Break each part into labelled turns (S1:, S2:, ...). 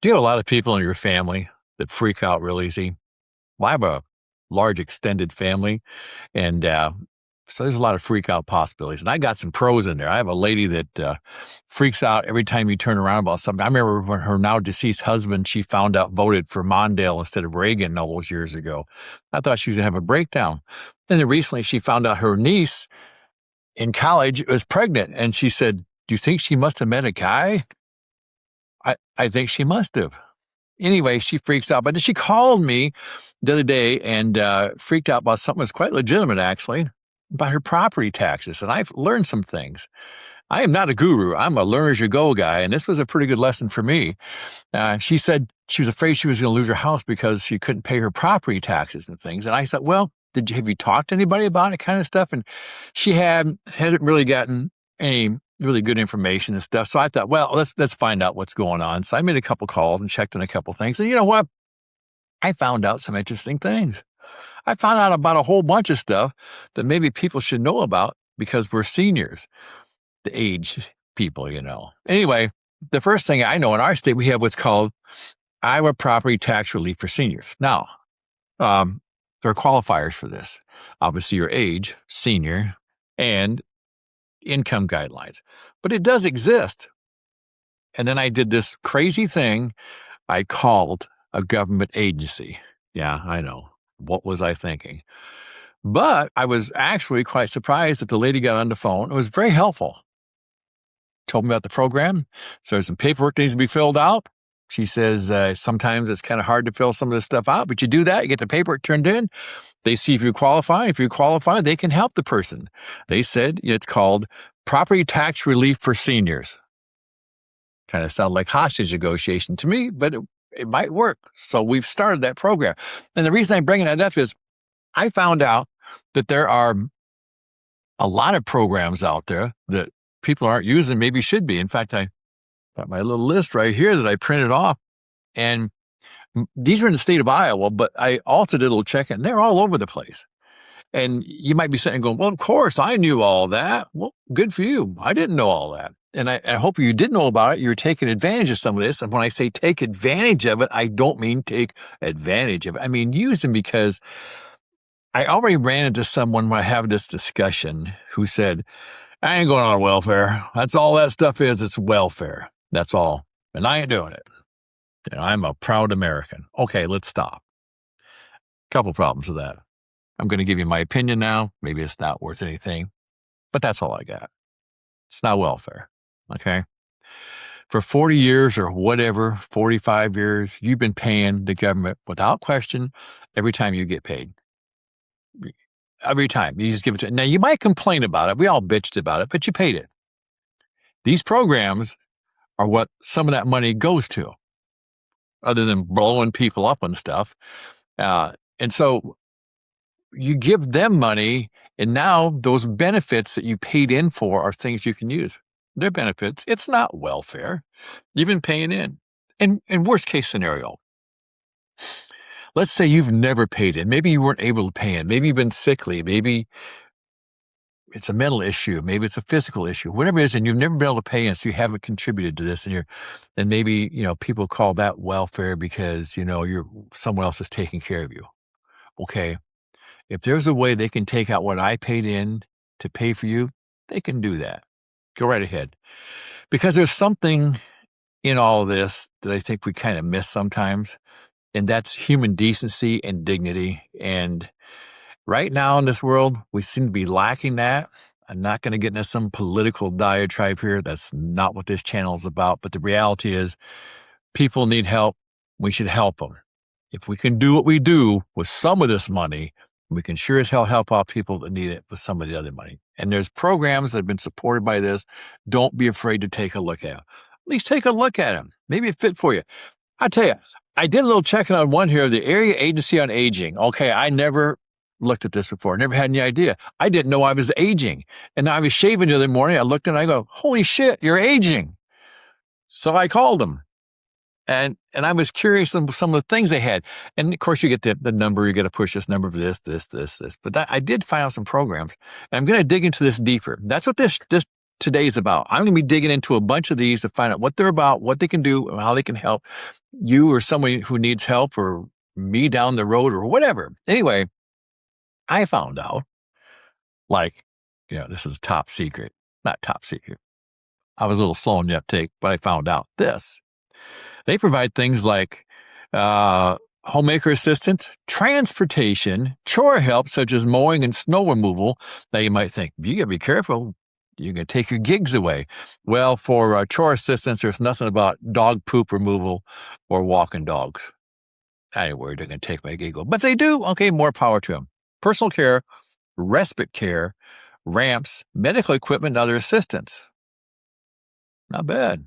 S1: Do you have a lot of people in your family that freak out real easy? Well, I have a large extended family, and so there's a lot of freak out possibilities. And I got some pros in there. I have a lady that freaks out every time you turn around about something. I remember when her now deceased husband, she found out voted for Mondale instead of Reagan all those years ago. I thought she was going to have a breakdown. And then recently she found out her niece in college was pregnant, and she said, "Do you think she must have met a guy?" I think she must have. Anyway, she freaks out. But then she called me the other day and freaked out about something that's quite legitimate, actually, about her property taxes. And I've learned some things. I am not a guru. I'm a learn as you go guy. And this was a pretty good lesson for me. She said she was afraid she was going to lose her house because she couldn't pay her property taxes and things. And I thought, well, have you talked to anybody about it kind of stuff? And she hadn't really gotten any really good information and stuff. So I thought, well, let's find out what's going on. So I made a couple calls and checked on a couple things. And you know what? I found out some interesting things. I found out about a whole bunch of stuff that maybe people should know about because we're seniors, the age people. Anyway, the first thing I know in our state, we have what's called Iowa Property Tax Relief for Seniors. Now, there are qualifiers for this. Obviously, your age, senior, and income guidelines. But it does exist. And then I did this crazy thing. I called a government agency. Yeah, I know. What was I thinking? But I was actually quite surprised that the lady got on the phone. It was very helpful. Told me about the program. So there's some paperwork that needs to be filled out. She says sometimes it's kind of hard to fill some of this stuff out, but you do that, you get the paperwork turned in. They see if you qualify. If you qualify, they can help the person. They said it's called Property Tax Relief for Seniors. Kind of sound like hostage negotiation to me, but it might work. So we've started that program. And the reason I'm bringing that up is I found out that there are a lot of programs out there that people aren't using, maybe should be. In fact, I got my little list right here that I printed off. And these are in the state of Iowa, but I also did a little check and they're all over the place. And you might be sitting going, well, of course, I knew all that. Well, good for you. I didn't know all that. And I hope you did know about it. You're taking advantage of some of this. And when I say take advantage of it, I don't mean take advantage of it. I mean, use them because I already ran into someone when I have this discussion who said, I ain't going on welfare. That's all that stuff is. It's welfare. That's all. And I ain't doing it. I'm a proud American. Okay, let's stop. Couple problems with that. I'm going to give you my opinion now. Maybe it's not worth anything, but that's all I got. It's not welfare. Okay. For 40 years or whatever, 45 years, you've been paying the government without question every time you get paid. Every time. You just give it to. Now, you might complain about it. We all bitched about it, but you paid it. These programs are what some of that money goes to, other than blowing people up and stuff. And so you give them money, and now those benefits that you paid in for are things you can use. They're benefits. It's not welfare. You've been paying in. And worst case scenario, let's say you've never paid in. Maybe you weren't able to pay in. Maybe you've been sickly. Maybe it's a mental issue. Maybe it's a physical issue. Whatever it is, and you've never been able to pay in, so you haven't contributed to this. And maybe people call that welfare because someone else is taking care of you. Okay, if there's a way they can take out what I paid in to pay for you, they can do that. Go right ahead, because there's something in all of this that I think we kind of miss sometimes. And that's human decency and dignity. And right now in this world, we seem to be lacking that. I'm not going to get into some political diatribe here. That's not what this channel is about. But the reality is people need help. We should help them. If we can do what we do with some of this money, we can sure as hell help out people that need it with some of the other money. And there's programs that have been supported by this. Don't be afraid to take a look at them. At least take a look at them. Maybe it fit for you. I tell you, I did a little checking on one here, the Area Agency on Aging. Okay, I never looked at this before. Never had any idea. I didn't know I was aging. And I was shaving the other morning. I looked and I go, holy shit, you're aging. So I called them. And I was curious on some of the things they had. And of course, you get the number, you got to push this number for this. But I did find out some programs. And I'm going to dig into this deeper. That's what this today's about. I'm going to be digging into a bunch of these to find out what they're about, what they can do, and how they can help you or somebody who needs help or me down the road or whatever. Anyway, I found out, like, this is top secret, not top secret. I was a little slow in the uptake, but I found out this. They provide things like homemaker assistance, transportation, chore help such as mowing and snow removal. Now you might think, you got to be careful. You're going to take your gigs away. Well, for chore assistance, there's nothing about dog poop removal or walking dogs. I ain't worried they're going to take my gig away. But they do. Okay, more power to them. Personal care, respite care, ramps, medical equipment, and other assistance. Not bad.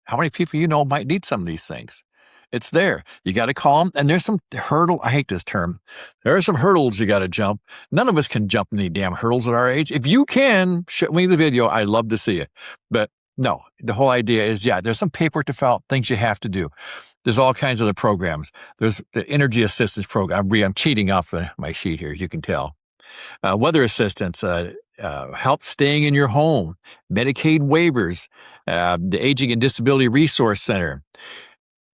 S1: How many people might need some of these things? It's there. You got to call them. And there's some hurdle. I hate this term. There are some hurdles you got to jump. None of us can jump any damn hurdles at our age. If you can, show me the video. I'd love to see it. But no, the whole idea is, there's some paperwork to fill out, things you have to do. There's all kinds of other programs. There's the energy assistance program. I'm cheating off my sheet here, as you can tell. Weather assistance, help staying in your home, Medicaid waivers, the Aging and Disability Resource Center.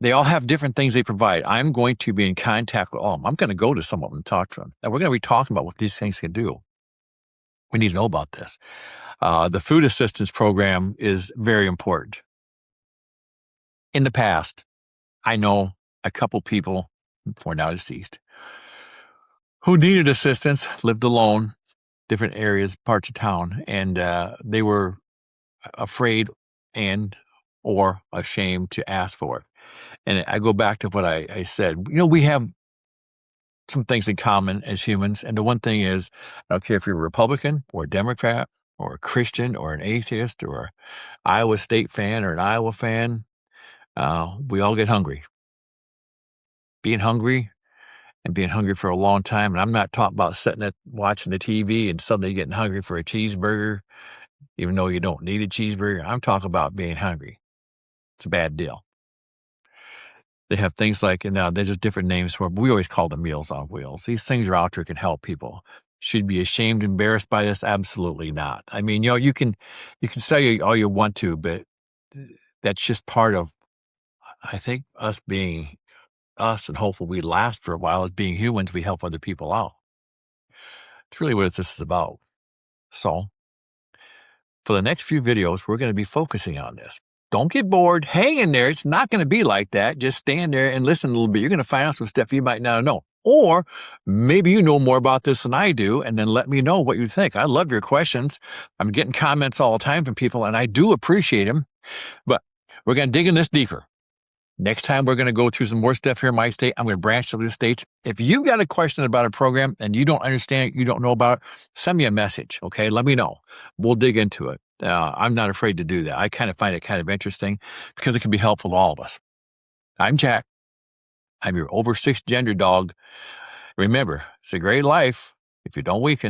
S1: They all have different things they provide. I'm going to be in contact with all of them. I'm going to go to some of them and talk to them. And we're going to be talking about what these things can do. We need to know about this. The food assistance program is very important. In the past, I know a couple people who are now deceased who needed assistance, lived alone, different areas, parts of town, and they were afraid or ashamed to ask for it. And I go back to what I said. We have some things in common as humans. And the one thing is, I don't care if you're a Republican or a Democrat or a Christian or an atheist or an Iowa State fan or an Iowa fan, we all get hungry. Being hungry for a long time. And I'm not talking about watching the TV and suddenly getting hungry for a cheeseburger, even though you don't need a cheeseburger. I'm talking about being hungry. It's a bad deal. They have things like, and there's just different names for it, but we always call them Meals on Wheels. These things are out there, can help people. Should be ashamed, embarrassed by this? Absolutely not. I mean, you can say all you want to, but that's just part of, I think, us being us, and hopefully we last for a while. As being humans, we help other people out. It's really what this is about. So, for the next few videos, we're going to be focusing on this. Don't get bored. Hang in there. It's not going to be like that. Just stand there and listen a little bit. You're going to find out some stuff you might not know. Or maybe you know more about this than I do, and then let me know what you think. I love your questions. I'm getting comments all the time from people, and I do appreciate them. But we're going to dig in this deeper. Next time, we're going to go through some more stuff here in my state. I'm going to branch to the states. If you got a question about a program and you don't understand it, you don't know about it, send me a message, okay? Let me know. We'll dig into it. I'm not afraid to do that. I kind of find it kind of interesting because it can be helpful to all of us. I'm Jack. I'm your over 6 gender dog. Remember, it's a great life if you don't weaken.